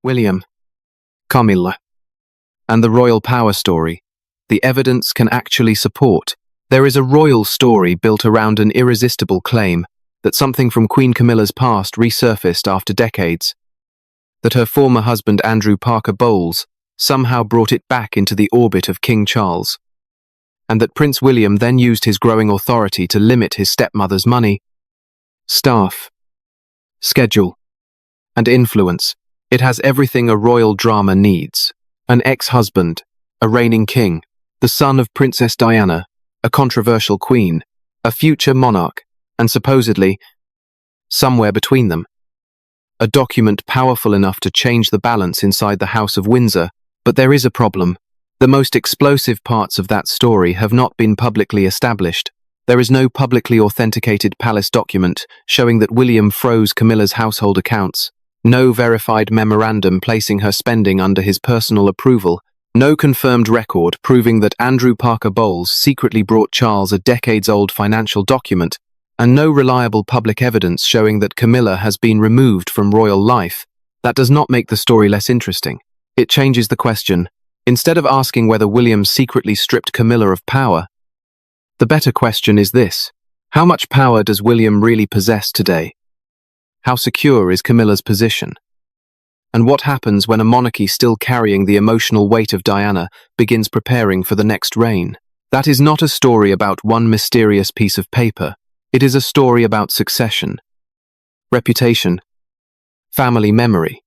William, Camilla, and the royal power story. The evidence can actually support. There is a royal story built around an irresistible claim that something from Queen Camilla's past resurfaced after decades, that her former husband Andrew Parker Bowles somehow brought it back into the orbit of King Charles, and that Prince William then used his growing authority to limit his stepmother's money, staff, schedule, and influence. It has everything a royal drama needs. An ex-husband, a reigning king, the son of Princess Diana, a controversial queen, a future monarch, and supposedly, somewhere between them, a document powerful enough to change the balance inside the House of Windsor. But there is a problem. The most explosive parts of that story have not been publicly established. There is no publicly authenticated palace document showing that William froze Camilla's household accounts, no verified memorandum placing her spending under his personal approval, no confirmed record proving that Andrew Parker Bowles secretly brought Charles a decades-old financial document, and no reliable public evidence showing that Camilla has been removed from royal life. That does not make the story less interesting. It changes the question. Instead of asking whether William secretly stripped Camilla of power, the better question is this: how much power does William really possess today? How secure is Camilla's position? And what happens when a monarchy still carrying the emotional weight of Diana begins preparing for the next reign? That is not a story about one mysterious piece of paper. It is a story about succession, reputation, family memory,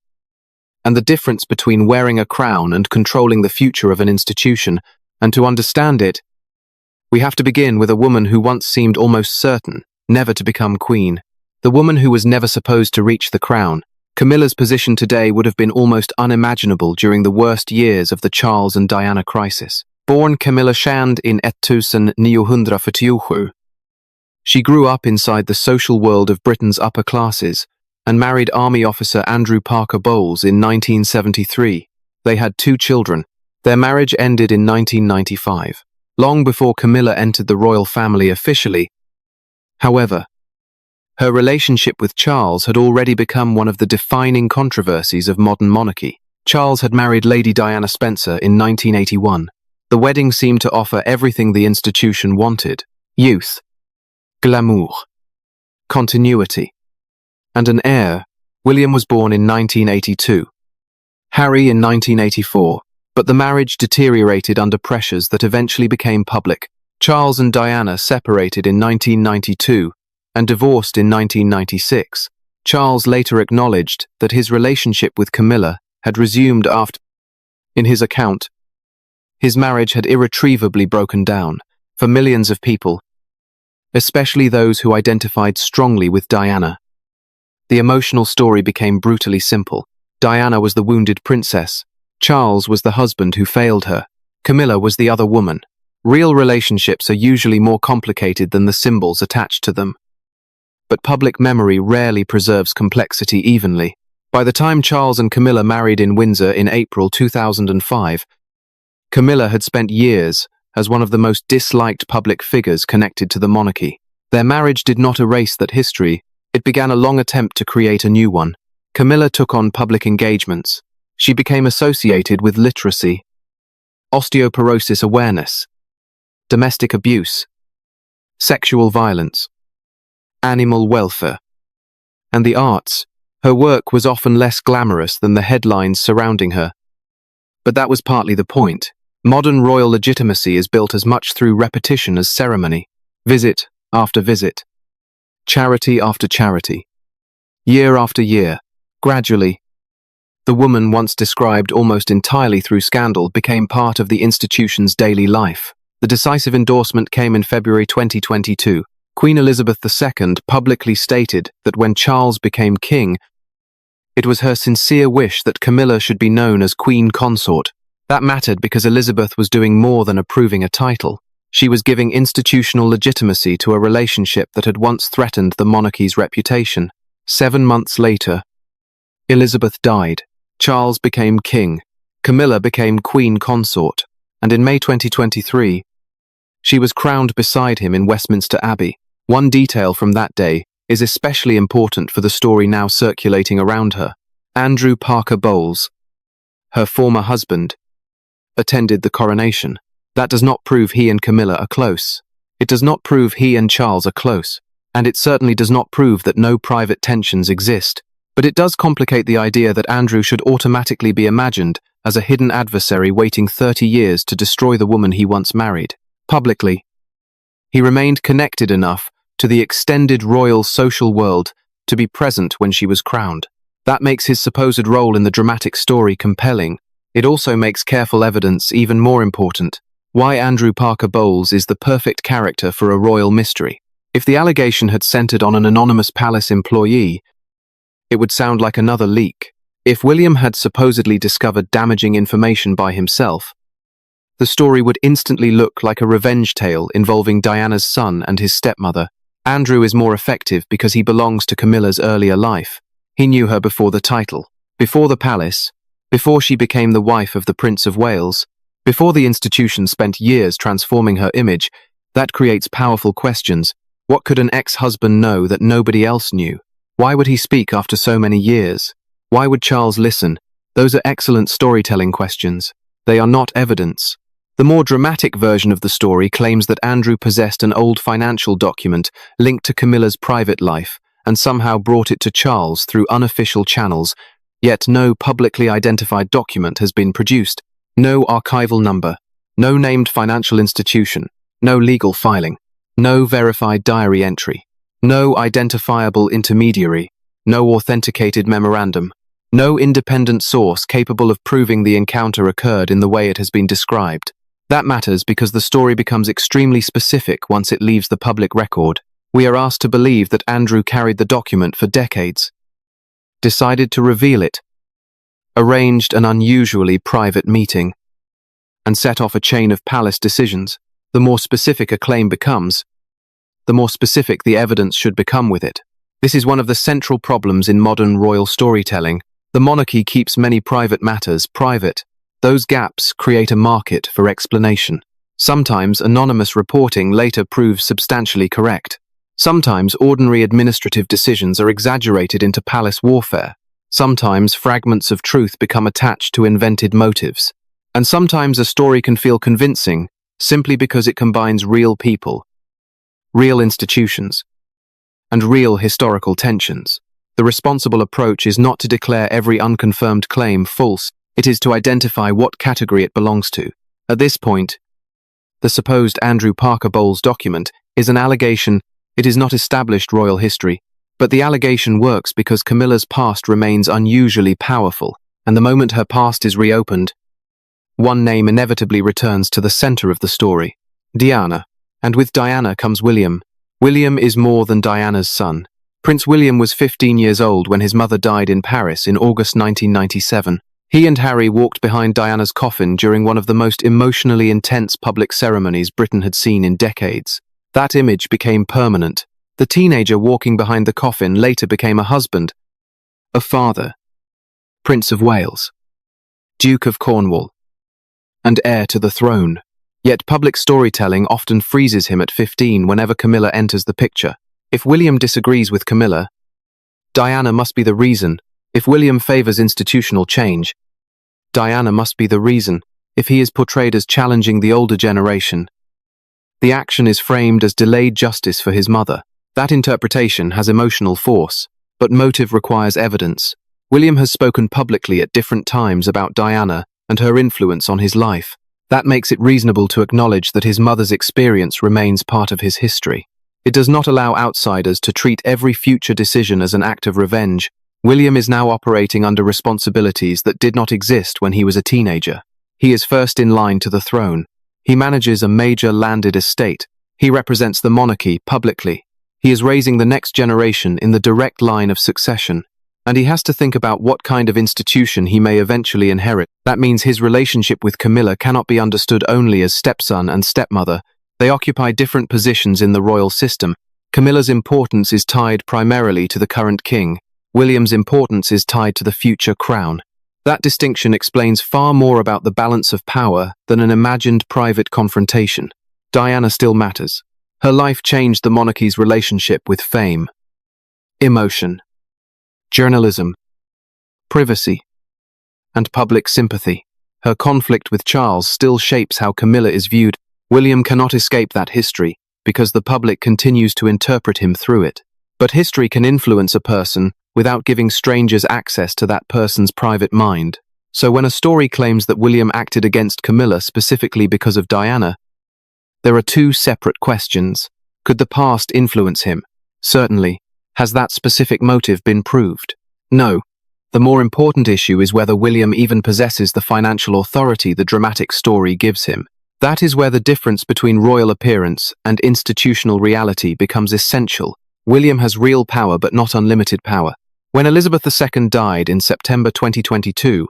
and the difference between wearing a crown and controlling the future of an institution. And to understand it, we have to begin with a woman who once seemed almost certain never to become queen, the woman who was never supposed to reach the crown. Camilla's position today would have been almost unimaginable during the worst years of the Charles and Diana crisis. Born Camilla Shand in 1947, she grew up inside the social world of Britain's upper classes and married Army officer Andrew Parker Bowles in 1973. They had 2 children. Their marriage ended in 1995, long before Camilla entered the royal family officially. However, her relationship with Charles had already become one of the defining controversies of modern monarchy. Charles had married Lady Diana Spencer in 1981. The wedding seemed to offer everything the institution wanted: youth, glamour, continuity, and an heir. William was born in 1982, Harry in 1984, but the marriage deteriorated under pressures that eventually became public. Charles and Diana separated in 1992 and divorced in 1996. Charles later acknowledged that his relationship with Camilla had resumed after. In his account, his marriage had irretrievably broken down for millions of people, especially those who identified strongly with Diana. The emotional story became brutally simple. Diana was the wounded princess. Charles was the husband who failed her. Camilla was the other woman. Real relationships are usually more complicated than the symbols attached to them. But public memory rarely preserves complexity evenly. By the time Charles and Camilla married in Windsor in April 2005, Camilla had spent years as one of the most disliked public figures connected to the monarchy. Their marriage did not erase that history. It began a long attempt to create a new one. Camilla took on public engagements. She became associated with literacy, osteoporosis awareness, domestic abuse, sexual violence, animal welfare, and the arts. Her work was often less glamorous than the headlines surrounding her. But that was partly the point. Modern royal legitimacy is built as much through repetition as ceremony, visit after visit, charity after charity, year after year. Gradually, the woman once described almost entirely through scandal became part of the institution's daily life. The decisive endorsement came in February 2022. Queen Elizabeth II publicly stated that when Charles became king, it was her sincere wish that Camilla should be known as Queen Consort. That mattered because Elizabeth was doing more than approving a title. She was giving institutional legitimacy to a relationship that had once threatened the monarchy's reputation. 7 months later, Elizabeth died. Charles became king. Camilla became Queen Consort. And in May 2023, she was crowned beside him in Westminster Abbey. One detail from that day is especially important for the story now circulating around her. Andrew Parker Bowles, her former husband, attended the coronation. That does not prove he and Camilla are close. It does not prove he and Charles are close, and it certainly does not prove that no private tensions exist. But it does complicate the idea that Andrew should automatically be imagined as a hidden adversary waiting 30 years to destroy the woman he once married. Publicly, he remained connected enough to the extended royal social world to be present when she was crowned. That makes his supposed role in the dramatic story compelling. It also makes careful evidence even more important. Why Andrew Parker Bowles is the perfect character for a royal mystery. If the allegation had centered on an anonymous palace employee, it would sound like another leak. If William had supposedly discovered damaging information by himself, the story would instantly look like a revenge tale involving Diana's son and his stepmother. Andrew is more effective because he belongs to Camilla's earlier life. He knew her before the title, before the palace, before she became the wife of the Prince of Wales, before the institution spent years transforming her image. That creates powerful questions. What could an ex-husband know that nobody else knew? Why would he speak after so many years? Why would Charles listen? Those are excellent storytelling questions. They are not evidence. The more dramatic version of the story claims that Andrew possessed an old financial document linked to Camilla's private life and somehow brought it to Charles through unofficial channels, yet no publicly identified document has been produced. No archival number, no named financial institution, no legal filing, no verified diary entry, no identifiable intermediary, no authenticated memorandum, no independent source capable of proving the encounter occurred in the way it has been described. That matters because the story becomes extremely specific once it leaves the public record. We are asked to believe that Andrew carried the document for decades, decided to reveal it, arranged an unusually private meeting, and set off a chain of palace decisions. The more specific a claim becomes, the more specific the evidence should become with it. This is one of the central problems in modern royal storytelling. The monarchy keeps many private matters private. Those gaps create a market for explanation. Sometimes anonymous reporting later proves substantially correct. Sometimes ordinary administrative decisions are exaggerated into palace warfare. Sometimes fragments of truth become attached to invented motives. And sometimes a story can feel convincing simply because it combines real people, real institutions, and real historical tensions. The responsible approach is not to declare every unconfirmed claim false. It is to identify what category it belongs to. At this point, the supposed Andrew Parker Bowles document is an allegation. It is not established royal history, but the allegation works because Camilla's past remains unusually powerful, and the moment her past is reopened, one name inevitably returns to the center of the story: Diana. And with Diana comes William. William is more than Diana's son. Prince William was 15 years old when his mother died in Paris in August 1997. He and Harry walked behind Diana's coffin during one of the most emotionally intense public ceremonies Britain had seen in decades. That image became permanent. The teenager walking behind the coffin later became a husband, a father, Prince of Wales, Duke of Cornwall, and heir to the throne. Yet public storytelling often freezes him at 15 whenever Camilla enters the picture. If William disagrees with Camilla, Diana must be the reason. If William favors institutional change, Diana must be the reason. If he is portrayed as challenging the older generation, the action is framed as delayed justice for his mother. That interpretation has emotional force, but motive requires evidence. William has spoken publicly at different times about Diana and her influence on his life. That makes it reasonable to acknowledge that his mother's experience remains part of his history. It does not allow outsiders to treat every future decision as an act of revenge. William is now operating under responsibilities that did not exist when he was a teenager. He is first in line to the throne. He manages a major landed estate. He represents the monarchy publicly. He is raising the next generation in the direct line of succession. And he has to think about what kind of institution he may eventually inherit. That means his relationship with Camilla cannot be understood only as stepson and stepmother. They occupy different positions in the royal system. Camilla's importance is tied primarily to the current king. William's importance is tied to the future crown. That distinction explains far more about the balance of power than an imagined private confrontation. Diana still matters. Her life changed the monarchy's relationship with fame, emotion, journalism, privacy, and public sympathy. Her conflict with Charles still shapes how Camilla is viewed. William cannot escape that history because the public continues to interpret him through it. But history can influence a person without giving strangers access to that person's private mind. So when a story claims that William acted against Camilla specifically because of Diana, there are two separate questions. Could the past influence him? Certainly. Has that specific motive been proved? No. The more important issue is whether William even possesses the financial authority the dramatic story gives him. That is where the difference between royal appearance and institutional reality becomes essential. William has real power but not unlimited power. When Elizabeth II died in September 2022,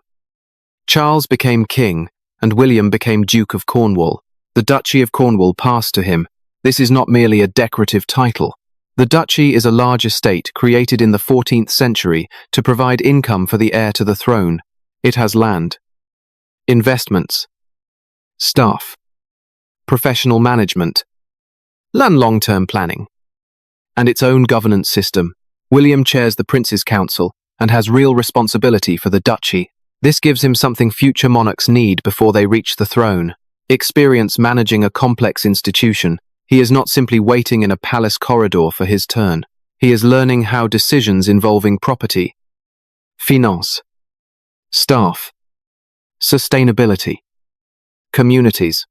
Charles became king and William became Duke of Cornwall. The Duchy of Cornwall passed to him. This is not merely a decorative title. The duchy is a large estate created in the 14th century to provide income for the heir to the throne. It has land, investments, staff, professional management, and long-term planning, and its own governance system. William chairs the Prince's Council and has real responsibility for the duchy. This gives him something future monarchs need before they reach the throne: experience managing a complex institution. He is not simply waiting in a palace corridor for his turn. He is learning how decisions involving property, finance, staff, sustainability, communities,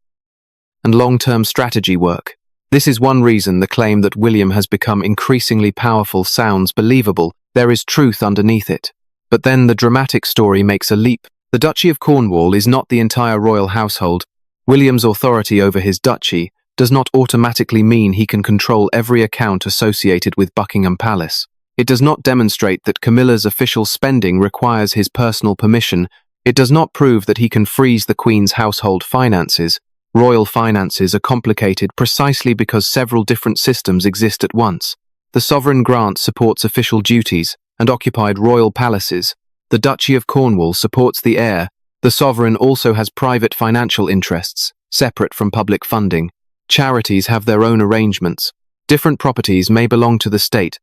and long-term strategy work. This is one reason the claim that William has become increasingly powerful sounds believable. There is truth underneath it. But then the dramatic story makes a leap. The Duchy of Cornwall is not the entire royal household. William's authority over his duchy does not automatically mean he can control every account associated with Buckingham Palace. It does not demonstrate that Camilla's official spending requires his personal permission. It does not prove that he can freeze the Queen's household finances. Royal finances are complicated precisely because several different systems exist at once. The sovereign grant supports official duties and occupied royal palaces. The Duchy of Cornwall supports the heir. The sovereign also has private financial interests, separate from public funding. Charities have their own arrangements. Different properties may belong to the state,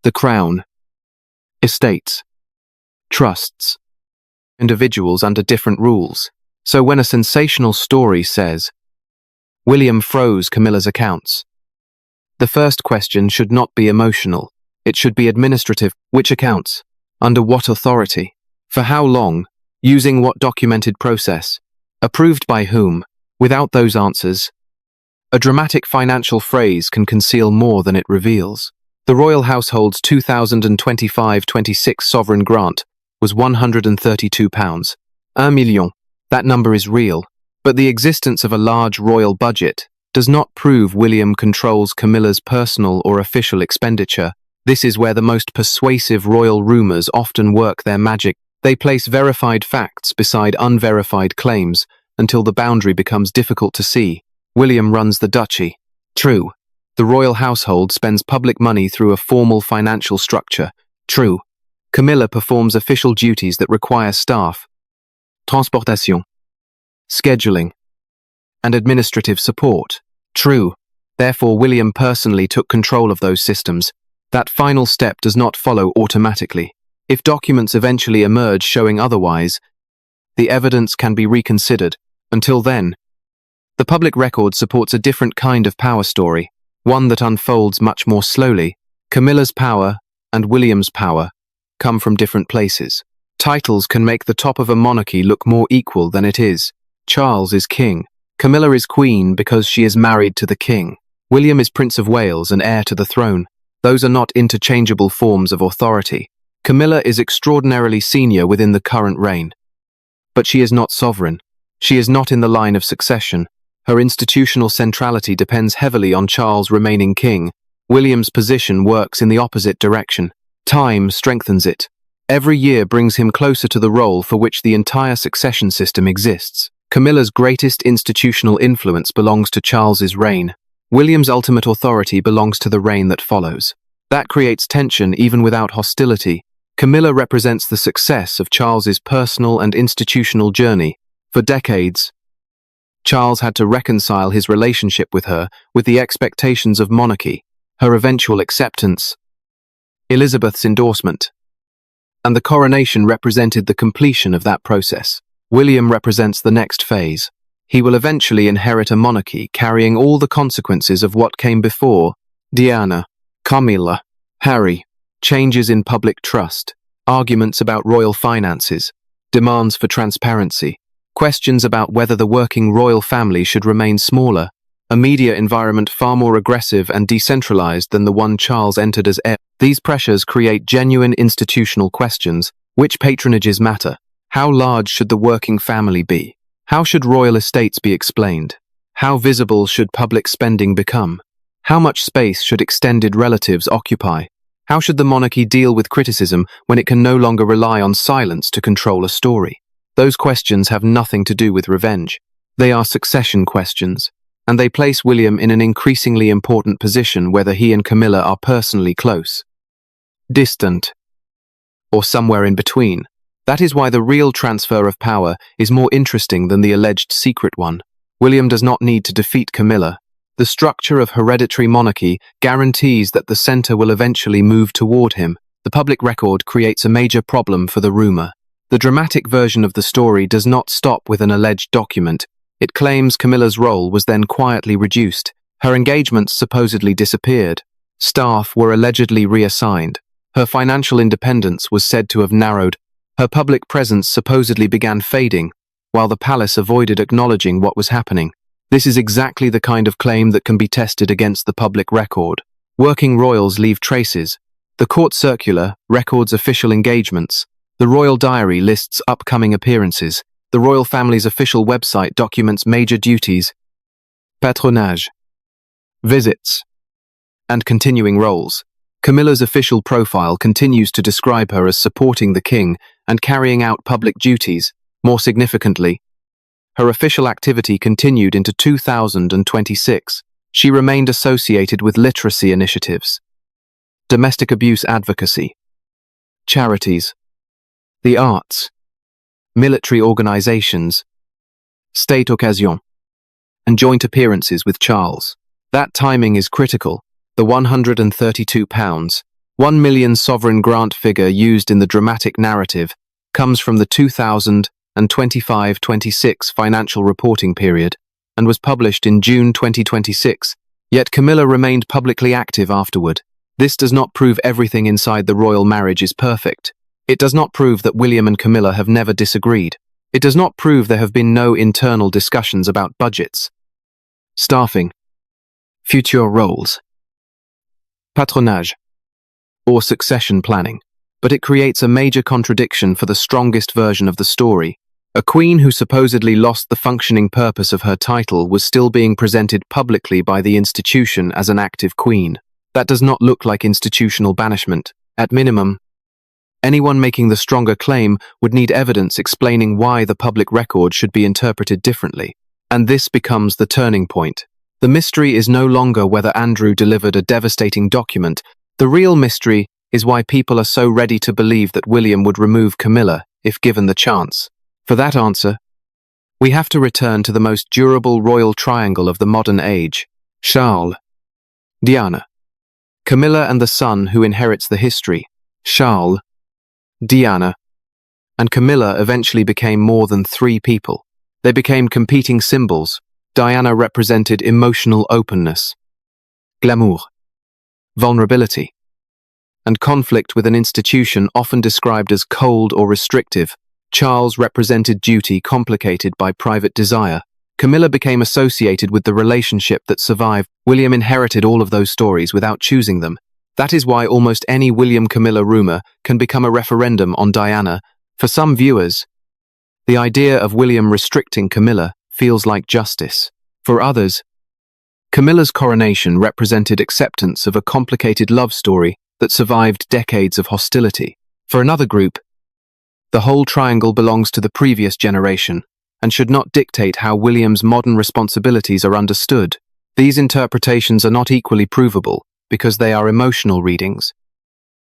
the crown, estates, trusts, individuals under different rules. So when a sensational story says, William froze Camilla's accounts, the first question should not be emotional. It should be administrative. Which accounts? Under what authority? For how long? Using what documented process? Approved by whom? Without those answers, a dramatic financial phrase can conceal more than it reveals. The royal household's 2025-26 sovereign grant was £132. £1 million. That number is real, but the existence of a large royal budget does not prove William controls Camilla's personal or official expenditure. This is where the most persuasive royal rumours often work their magic. They place verified facts beside unverified claims until the boundary becomes difficult to see. William runs the duchy. True. The royal household spends public money through a formal financial structure. True. Camilla performs official duties that require staff, transportation, scheduling, and administrative support. True. Therefore, William personally took control of those systems. That final step does not follow automatically. If documents eventually emerge showing otherwise, the evidence can be reconsidered. Until then, the public record supports a different kind of power story, one that unfolds much more slowly. Camilla's power and William's power come from different places. Titles can make the top of a monarchy look more equal than it is. Charles is king. Camilla is queen because she is married to the king. William is Prince of Wales and heir to the throne. Those are not interchangeable forms of authority. Camilla is extraordinarily senior within the current reign. But she is not sovereign. She is not in the line of succession. Her institutional centrality depends heavily on Charles remaining king. William's position works in the opposite direction. Time strengthens it. Every year brings him closer to the role for which the entire succession system exists. Camilla's greatest institutional influence belongs to Charles's reign. William's ultimate authority belongs to the reign that follows. That creates tension even without hostility. Camilla represents the success of Charles's personal and institutional journey. For decades, Charles had to reconcile his relationship with her with the expectations of monarchy, her eventual acceptance, Elizabeth's endorsement, and the coronation represented the completion of that process. William represents the next phase. He will eventually inherit a monarchy carrying all the consequences of what came before. Diana, Camilla, Harry, changes in public trust, arguments about royal finances, demands for transparency, questions about whether the working royal family should remain smaller, a media environment far more aggressive and decentralized than the one Charles entered as heir. These pressures create genuine institutional questions. Which patronages matter? How large should the working family be? How should royal estates be explained? How visible should public spending become? How much space should extended relatives occupy? How should the monarchy deal with criticism when it can no longer rely on silence to control a story? Those questions have nothing to do with revenge. They are succession questions, and they place William in an increasingly important position whether he and Camilla are personally close, distant, or somewhere in between. That is why the real transfer of power is more interesting than the alleged secret one. William does not need to defeat Camilla. The structure of hereditary monarchy guarantees that the center will eventually move toward him. The public record creates a major problem for the rumor. The dramatic version of the story does not stop with an alleged document. It claims Camilla's role was then quietly reduced. Her engagements supposedly disappeared. Staff were allegedly reassigned. Her financial independence was said to have narrowed. Her public presence supposedly began fading, while the palace avoided acknowledging what was happening. This is exactly the kind of claim that can be tested against the public record. Working royals leave traces. The court circular records official engagements. The royal diary lists upcoming appearances. The royal family's official website documents major duties, patronage, visits, and continuing roles. Camilla's official profile continues to describe her as supporting the king and carrying out public duties. More significantly, her official activity continued into 2026. She remained associated with literacy initiatives, domestic abuse advocacy, charities, the arts, military organizations, state occasion, and joint appearances with Charles. That timing is critical. The £132, 1 million sovereign grant figure used in the dramatic narrative comes from the 2025-26 financial reporting period and was published in June 2026, yet Camilla remained publicly active afterward. This does not prove everything inside the royal marriage is perfect. It does not prove that William and Camilla have never disagreed. It does not prove there have been no internal discussions about budgets, staffing, future roles, patronage, or succession planning. But it creates a major contradiction for the strongest version of the story. A queen who supposedly lost the functioning purpose of her title was still being presented publicly by the institution as an active queen. That does not look like institutional banishment. At minimum, anyone making the stronger claim would need evidence explaining why the public record should be interpreted differently. And this becomes the turning point. The mystery is no longer whether Andrew delivered a devastating document. The real mystery is why people are so ready to believe that William would remove Camilla if given the chance. For that answer, we have to return to the most durable royal triangle of the modern age: Charles, Diana, Camilla, and the son who inherits the history. Charles, Diana, and Camilla eventually became more than three people. They became competing symbols. Diana represented emotional openness, glamour, vulnerability, and conflict with an institution often described as cold or restrictive. Charles represented duty complicated by private desire. Camilla became associated with the relationship that survived. William inherited all of those stories without choosing them. That is why almost any William-Camilla rumor can become a referendum on Diana. For some viewers, the idea of William restricting Camilla feels like justice. For others, Camilla's coronation represented acceptance of a complicated love story that survived decades of hostility. For another group, the whole triangle belongs to the previous generation and should not dictate how William's modern responsibilities are understood. These interpretations are not equally provable because they are emotional readings,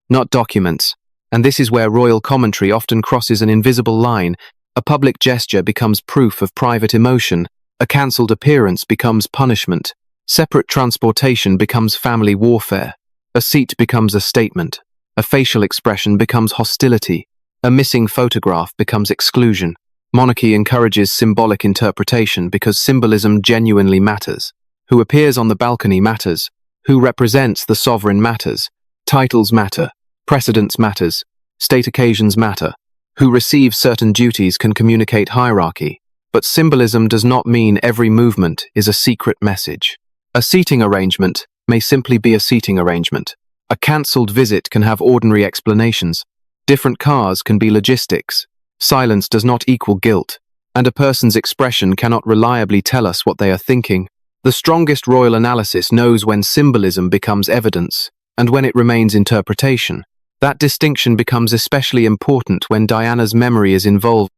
not documents, and this is where royal commentary often crosses an invisible line. A public gesture becomes proof of private emotion, a cancelled appearance becomes punishment, separate transportation becomes family warfare, a seat becomes a statement, A facial expression becomes hostility. A missing photograph becomes exclusion. Monarchy encourages symbolic interpretation because symbolism genuinely matters. Who appears on the balcony matters. Who represents the sovereign matters. Titles matter. Precedence matters. State occasions matter. Who receives certain duties can communicate hierarchy. But symbolism does not mean every movement is a secret message. A seating arrangement may simply be a seating arrangement. A cancelled visit can have ordinary explanations. Different cars can be logistics. Silence does not equal guilt, and a person's expression cannot reliably tell us what they are thinking. The strongest royal analysis knows when symbolism becomes evidence, and when it remains interpretation. That distinction becomes especially important when Diana's memory is involved,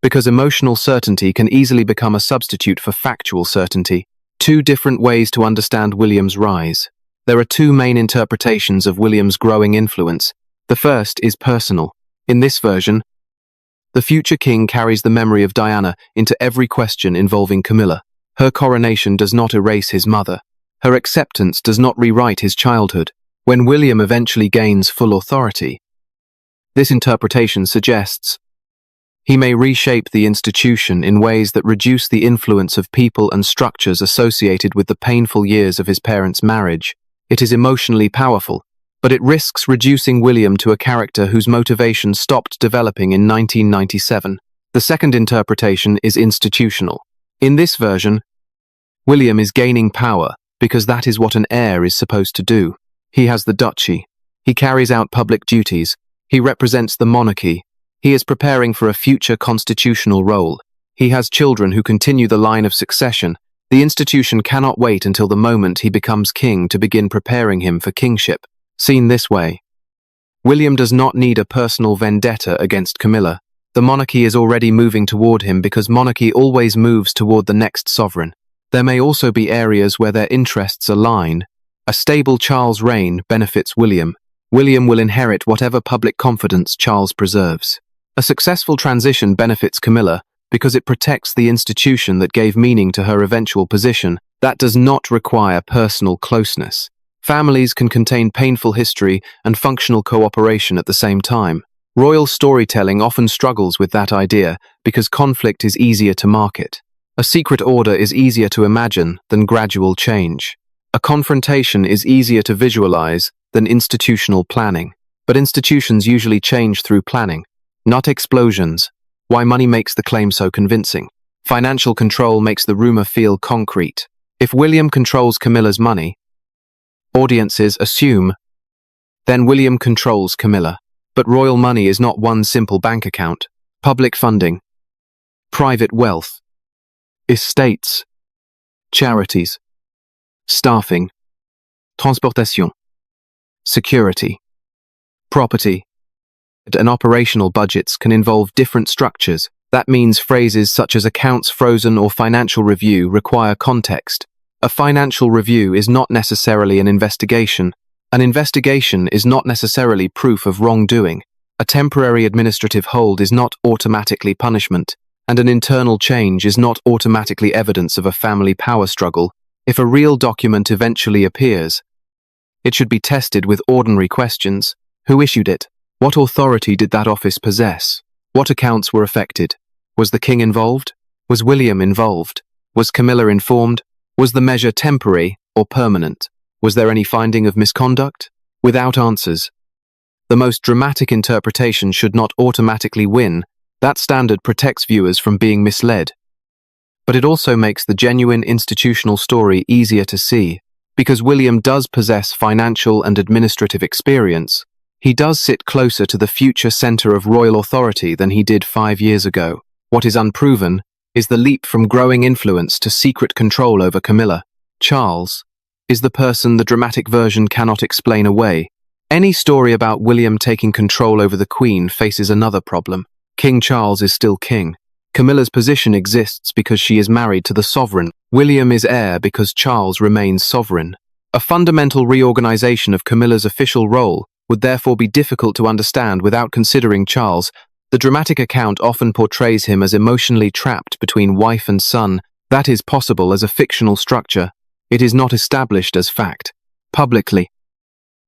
because emotional certainty can easily become a substitute for factual certainty. Two different ways to understand William's rise. There are two main interpretations of William's growing influence. The first is personal. In this version, the future king carries the memory of Diana into every question involving Camilla. Her coronation does not erase his mother. Her acceptance does not rewrite his childhood. When William eventually gains full authority, this interpretation suggests he may reshape the institution in ways that reduce the influence of people and structures associated with the painful years of his parents' marriage. It is emotionally powerful, but it risks reducing William to a character whose motivation stopped developing in 1997. The second interpretation is institutional. In this version, William is gaining power because that is what an heir is supposed to do. He has the duchy. He carries out public duties. He represents the monarchy. He is preparing for a future constitutional role. He has children who continue the line of succession. The institution cannot wait until the moment he becomes king to begin preparing him for kingship. Seen this way, William does not need a personal vendetta against Camilla. The monarchy is already moving toward him because monarchy always moves toward the next sovereign. There may also be areas where their interests align. A stable Charles' reign benefits William. William will inherit whatever public confidence Charles preserves. A successful transition benefits Camilla because it protects the institution that gave meaning to her eventual position. That does not require personal closeness. Families can contain painful history and functional cooperation at the same time. Royal storytelling often struggles with that idea because conflict is easier to market. A secret order is easier to imagine than gradual change. A confrontation is easier to visualize than institutional planning. But institutions usually change through planning, not explosions. Why money makes the claim so convincing. Financial control makes the rumor feel concrete. If William controls Camilla's money, audiences assume, then William controls Camilla. But royal money is not one simple bank account. Public funding, private wealth, estates, charities, staffing, transportation, security, property, and operational budgets can involve different structures. That means phrases such as accounts frozen or financial review require context. A financial review is not necessarily an investigation. An investigation is not necessarily proof of wrongdoing. A temporary administrative hold is not automatically punishment, and an internal change is not automatically evidence of a family power struggle. If a real document eventually appears, it should be tested with ordinary questions. Who issued it? What authority did that office possess? What accounts were affected? Was the king involved? Was William involved? Was Camilla informed? Was the measure temporary or permanent? Was there any finding of misconduct? Without answers, the most dramatic interpretation should not automatically win. That standard protects viewers from being misled. But it also makes the genuine institutional story easier to see. Because William does possess financial and administrative experience, he does sit closer to the future center of royal authority than he did 5 years ago. What is unproven is the leap from growing influence to secret control over Camilla. Charles is the person the dramatic version cannot explain away. Any story about William taking control over the Queen faces another problem. King Charles is still king. Camilla's position exists because she is married to the sovereign. William is heir because Charles remains sovereign. A fundamental reorganization of Camilla's official role would therefore be difficult to understand without considering Charles. The dramatic account often portrays him as emotionally trapped between wife and son. That is possible as a fictional structure. It is not established as fact. Publicly,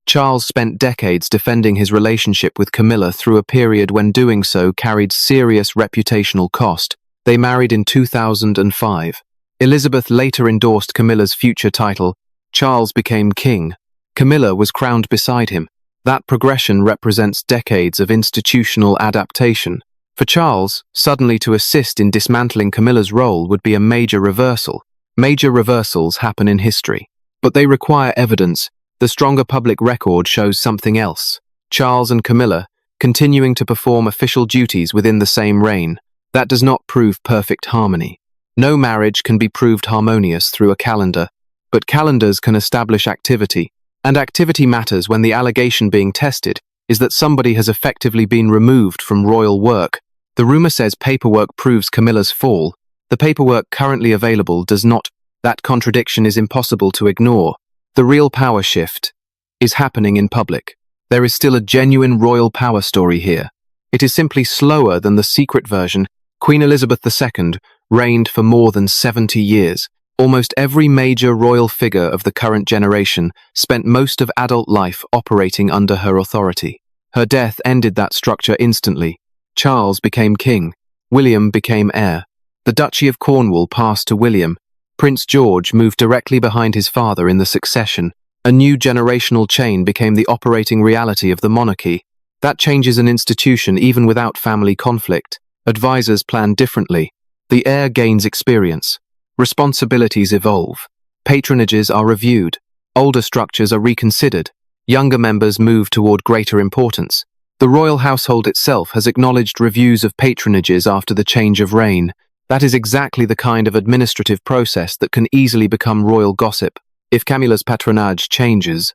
Charles spent decades defending his relationship with Camilla through a period when doing so carried serious reputational cost. They married in 2005. Elizabeth later endorsed Camilla's future title. Charles became king. Camilla was crowned beside him. That progression represents decades of institutional adaptation. For Charles, suddenly to assist in dismantling Camilla's role would be a major reversal. Major reversals happen in history, but they require evidence. The stronger public record shows something else. Charles and Camilla, continuing to perform official duties within the same reign. That does not prove perfect harmony. No marriage can be proved harmonious through a calendar, but calendars can establish activity, and activity matters when the allegation being tested is that somebody has effectively been removed from royal work. The rumor says paperwork proves Camilla's fall. The paperwork currently available does not. That contradiction is impossible to ignore. The real power shift is happening in public. There is still a genuine royal power story here. It is simply slower than the secret version. Queen Elizabeth II reigned for more than 70 years. Almost every major royal figure of the current generation spent most of adult life operating under her authority. Her death ended that structure instantly. Charles became king. William became heir. The Duchy of Cornwall passed to William. Prince George moved directly behind his father in the succession. A new generational chain became the operating reality of the monarchy. That changes an institution even without family conflict. Advisors plan differently. The heir gains experience. Responsibilities evolve. Patronages are reviewed. Older structures are reconsidered. Younger members move toward greater importance. The royal household itself has acknowledged reviews of patronages after the change of reign. That is exactly the kind of administrative process that can easily become royal gossip. If Camilla's patronage changes,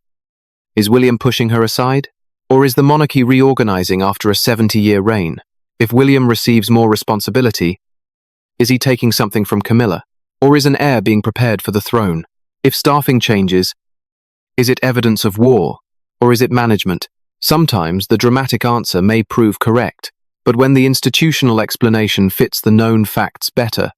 is William pushing her aside? Or is the monarchy reorganizing after a 70-year reign? If William receives more responsibility, is he taking something from Camilla? Or is an heir being prepared for the throne? If staffing changes, is it evidence of war? Or is it management? Sometimes the dramatic answer may prove correct, but when the institutional explanation fits the known facts better,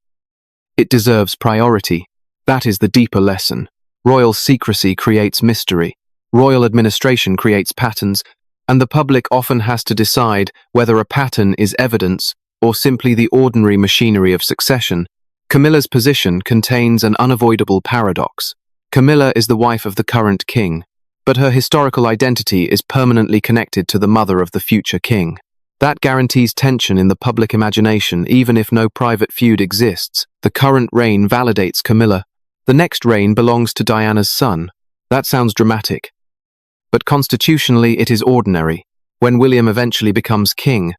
it deserves priority. That is the deeper lesson. Royal secrecy creates mystery. Royal administration creates patterns, and the public often has to decide whether a pattern is evidence or simply the ordinary machinery of succession. Camilla's position contains an unavoidable paradox. Camilla is the wife of the current king, but her historical identity is permanently connected to the mother of the future king. That guarantees tension in the public imagination even if no private feud exists. The current reign validates Camilla. The next reign belongs to Diana's son. That sounds dramatic. But constitutionally it is ordinary. When William eventually becomes king,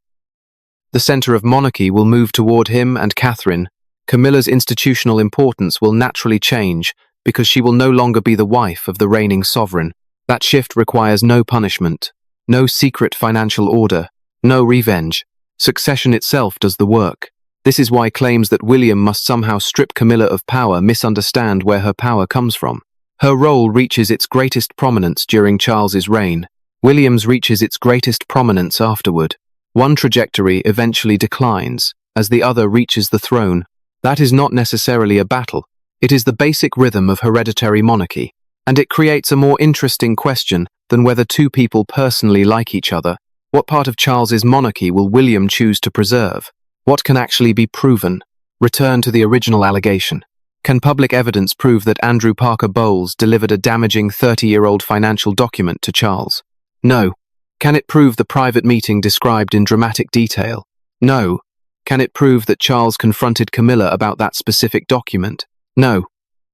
the center of monarchy will move toward him and Catherine. Camilla's institutional importance will naturally change because she will no longer be the wife of the reigning sovereign. That shift requires no punishment, no secret financial order, no revenge. Succession itself does the work. This is why claims that William must somehow strip Camilla of power misunderstand where her power comes from. Her role reaches its greatest prominence during Charles's reign. William's reaches its greatest prominence afterward. One trajectory eventually declines, as the other reaches the throne. That is not necessarily a battle. It is the basic rhythm of hereditary monarchy, and it creates a more interesting question than whether two people personally like each other. What part of Charles's monarchy will William choose to preserve? What can actually be proven? Return to the original allegation. Can public evidence prove that Andrew Parker Bowles delivered a damaging 30-year-old financial document to Charles? No. Can it prove the private meeting described in dramatic detail? No. Can it prove that Charles confronted Camilla about that specific document? No.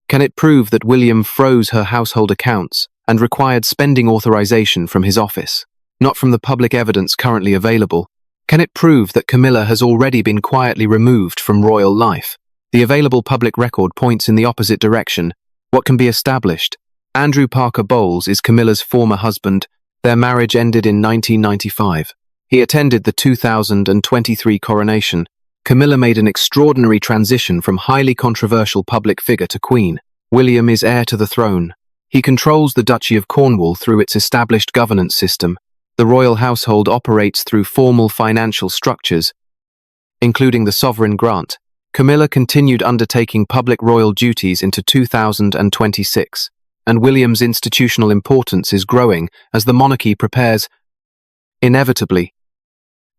Can it prove that William froze her household accounts and required spending authorization from his office? Not from the public evidence currently available. Can it prove that Camilla has already been quietly removed from royal life? The available public record points in the opposite direction. What can be established? Andrew Parker Bowles is Camilla's former husband. Their marriage ended in 1995. He attended the 2023 coronation. Camilla made an extraordinary transition from highly controversial public figure to queen. William is heir to the throne. He controls the Duchy of Cornwall through its established governance system. The royal household operates through formal financial structures, including the sovereign grant. Camilla continued undertaking public royal duties into 2026. and William's institutional importance is growing as the monarchy prepares, inevitably,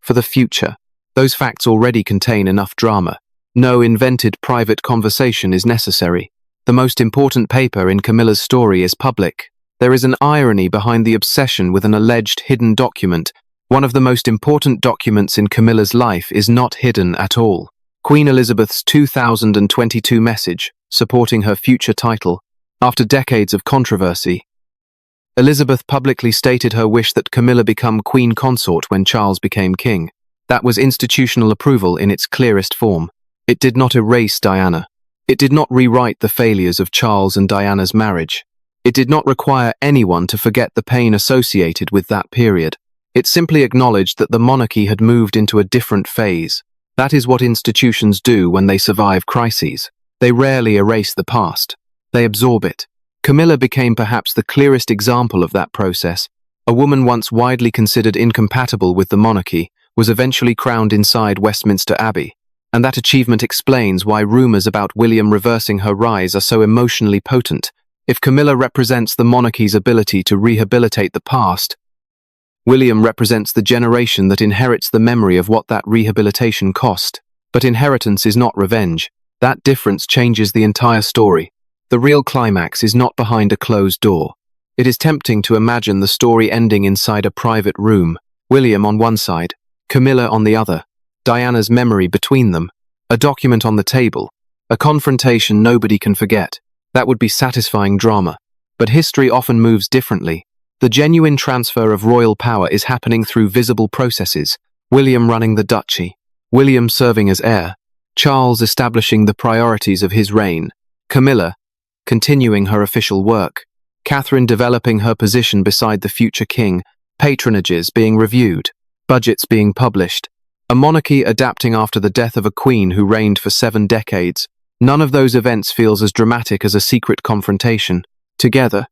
for the future. Those facts already contain enough drama. No invented private conversation is necessary. The most important paper in Camilla's story is public. There is an irony behind the obsession with an alleged hidden document. One of the most important documents in Camilla's life is not hidden at all. Queen Elizabeth's 2022 message, supporting her future title. After decades of controversy, Elizabeth publicly stated her wish that Camilla become queen consort when Charles became king. That was institutional approval in its clearest form. It did not erase Diana. It did not rewrite the failures of Charles and Diana's marriage. It did not require anyone to forget the pain associated with that period. It simply acknowledged that the monarchy had moved into a different phase. That is what institutions do when they survive crises. They rarely erase the past. They absorb it. Camilla became perhaps the clearest example of that process. A woman once widely considered incompatible with the monarchy was eventually crowned inside Westminster Abbey. And that achievement explains why rumors about William reversing her rise are so emotionally potent. If Camilla represents the monarchy's ability to rehabilitate the past, William represents the generation that inherits the memory of what that rehabilitation cost. But inheritance is not revenge. That difference changes the entire story. The real climax is not behind a closed door. It is tempting to imagine the story ending inside a private room. William on one side, Camilla on the other, Diana's memory between them, a document on the table, a confrontation nobody can forget. That would be satisfying drama. But history often moves differently. The genuine transfer of royal power is happening through visible processes. William running the duchy, William serving as heir, Charles establishing the priorities of his reign, Camilla continuing her official work, Catherine developing her position beside the future king, patronages being reviewed, budgets being published, a monarchy adapting after the death of a queen who reigned for 7 decades. None of those events feels as dramatic as a secret confrontation. Together,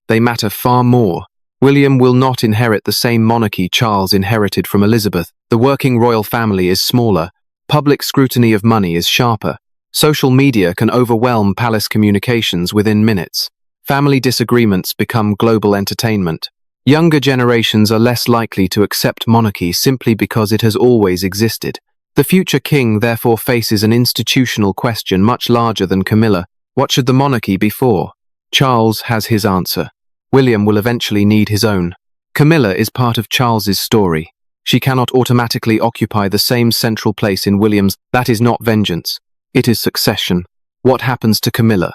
they matter far more. William will not inherit the same monarchy Charles inherited from Elizabeth. The working royal family is smaller. Public scrutiny of money is sharper. Social media can overwhelm palace communications within minutes. Family disagreements become global entertainment. Younger generations are less likely to accept monarchy simply because it has always existed. The future king therefore faces an institutional question much larger than Camilla. What should the monarchy be for? Charles has his answer. William will eventually need his own. Camilla is part of Charles's story. She cannot automatically occupy the same central place in William's. That is not vengeance. It is succession. What happens to Camilla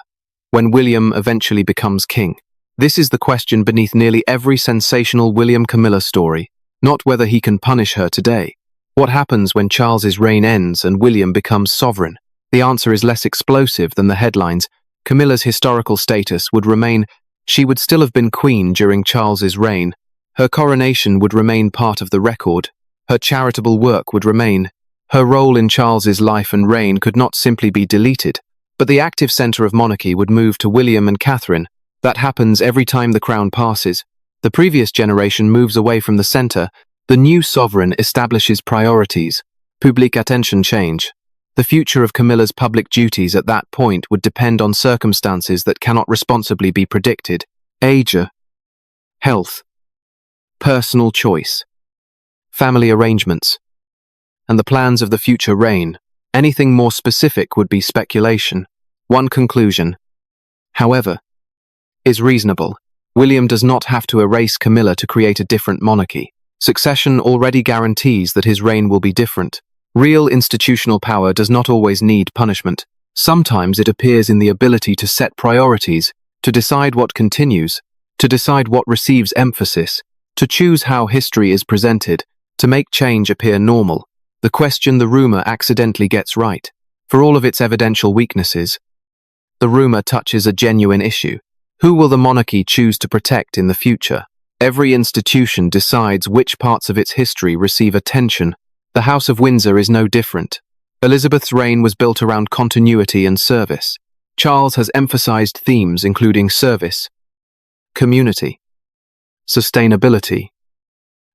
when William eventually becomes king? This is the question beneath nearly every sensational William-Camilla story, not whether he can punish her today. What happens when Charles's reign ends and William becomes sovereign? The answer is less explosive than the headlines. Camilla's historical status would remain. She would still have been queen during Charles's reign. Her coronation would remain part of the record. Her charitable work would remain. Her role in Charles's life and reign could not simply be deleted. But the active center of monarchy would move to William and Catherine. That happens every time the crown passes. The previous generation moves away from the center. The new sovereign establishes priorities. Public attention change. The future of Camilla's public duties at that point would depend on circumstances that cannot responsibly be predicted. Age, health, personal choice, family arrangements, and the plans of the future reign. Anything more specific would be speculation. One conclusion, however, is reasonable. William does not have to erase Camilla to create a different monarchy. Succession already guarantees that his reign will be different. Real institutional power does not always need punishment. Sometimes it appears in the ability to set priorities, to decide what continues, to decide what receives emphasis, to choose how history is presented, to make change appear normal. The question the rumor accidentally gets right. For all of its evidential weaknesses, the rumor touches a genuine issue. Who will the monarchy choose to protect in the future? Every institution decides which parts of its history receive attention. The House of Windsor is no different. Elizabeth's reign was built around continuity and service. Charles has emphasized themes including service, community, sustainability,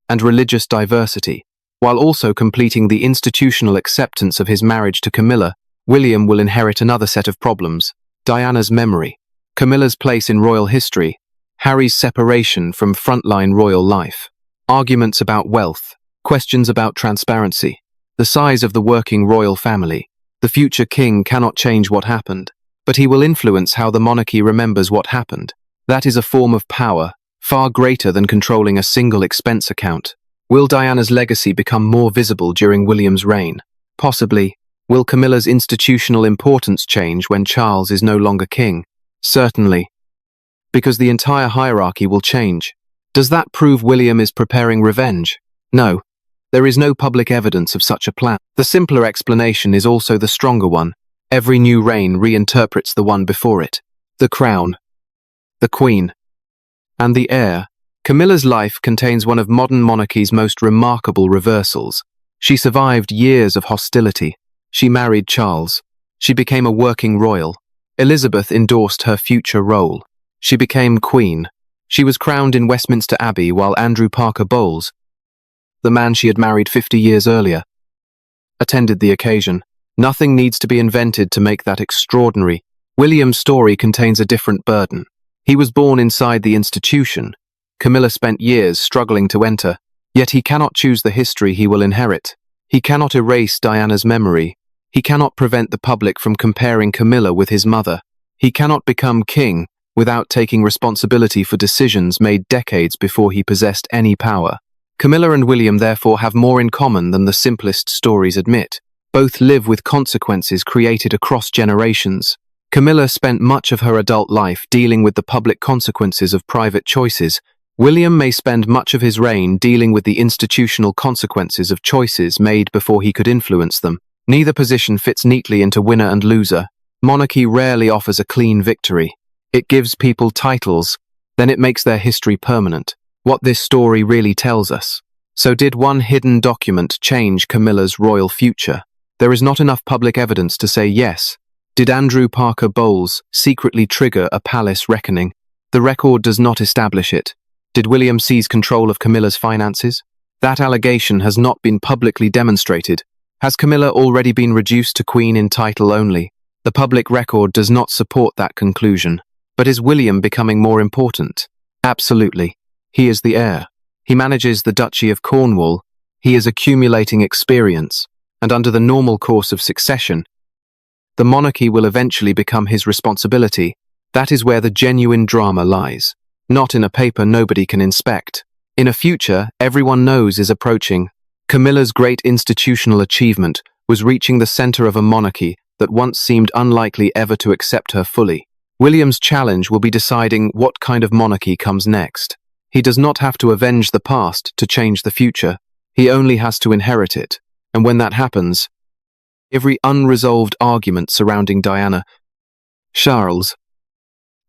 and religious diversity. While also completing the institutional acceptance of his marriage to Camilla, William will inherit another set of problems: Diana's memory. Camilla's place in royal history, Harry's separation from frontline royal life, arguments about wealth, questions about transparency, the size of the working royal family. The future king cannot change what happened, but he will influence how the monarchy remembers what happened. That is a form of power, far greater than controlling a single expense account. Will Diana's legacy become more visible during William's reign? Possibly. Will Camilla's institutional importance change when Charles is no longer king? Certainly. Because the entire hierarchy will change. Does that prove William is preparing revenge? No. There is no public evidence of such a plan. The simpler explanation is also the stronger one. Every new reign reinterprets the one before it. The crown, the queen, and the heir. Camilla's life contains one of modern monarchy's most remarkable reversals. She survived years of hostility. She married Charles. She became a working royal. Elizabeth endorsed her future role. She became queen. She was crowned in Westminster Abbey while Andrew Parker Bowles, the man she had married 50 years earlier, attended the occasion. Nothing needs to be invented to make that extraordinary. William's story contains a different burden. He was born inside the institution. Camilla spent years struggling to enter, yet he cannot choose the history he will inherit. He cannot erase Diana's memory. He cannot prevent the public from comparing Camilla with his mother. He cannot become king without taking responsibility for decisions made decades before he possessed any power. Camilla and William therefore have more in common than the simplest stories admit. Both live with consequences created across generations. Camilla spent much of her adult life dealing with the public consequences of private choices. William may spend much of his reign dealing with the institutional consequences of choices made before he could influence them. Neither position fits neatly into winner and loser. Monarchy rarely offers a clean victory. It gives people titles, then it makes their history permanent. What this story really tells us. So did one hidden document change Camilla's royal future? There is not enough public evidence to say yes. Did Andrew Parker Bowles secretly trigger a palace reckoning? The record does not establish it. Did William seize control of Camilla's finances? That allegation has not been publicly demonstrated. Has Camilla already been reduced to queen in title only? The public record does not support that conclusion. But is William becoming more important? Absolutely. He is the heir. He manages the Duchy of Cornwall. He is accumulating experience. And under the normal course of succession, the monarchy will eventually become his responsibility. That is where the genuine drama lies. Not in a paper nobody can inspect. In a future everyone knows is approaching. Camilla's great institutional achievement was reaching the center of a monarchy that once seemed unlikely ever to accept her fully. William's challenge will be deciding what kind of monarchy comes next. He does not have to avenge the past to change the future. He only has to inherit it. And when that happens, every unresolved argument surrounding Diana, Charles,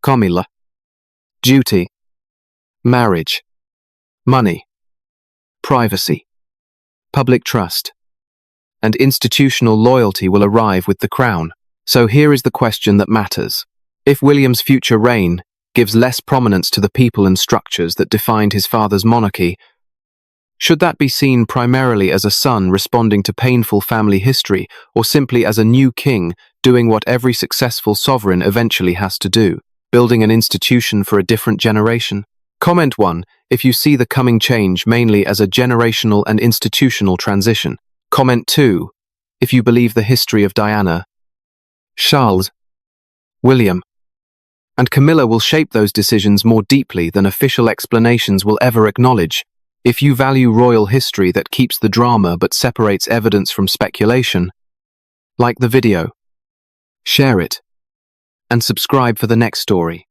Camilla, duty, marriage, money, privacy, public trust, and institutional loyalty will arrive with the crown. So here is the question that matters. If William's future reign gives less prominence to the people and structures that defined his father's monarchy, should that be seen primarily as a son responding to painful family history, or simply as a new king doing what every successful sovereign eventually has to do, building an institution for a different generation? Comment 1 if you see the coming change mainly as a generational and institutional transition. Comment 2 if you believe the history of Diana, Charles, William, and Camilla will shape those decisions more deeply than official explanations will ever acknowledge. If you value royal history that keeps the drama but separates evidence from speculation, like the video, share it, and subscribe for the next story.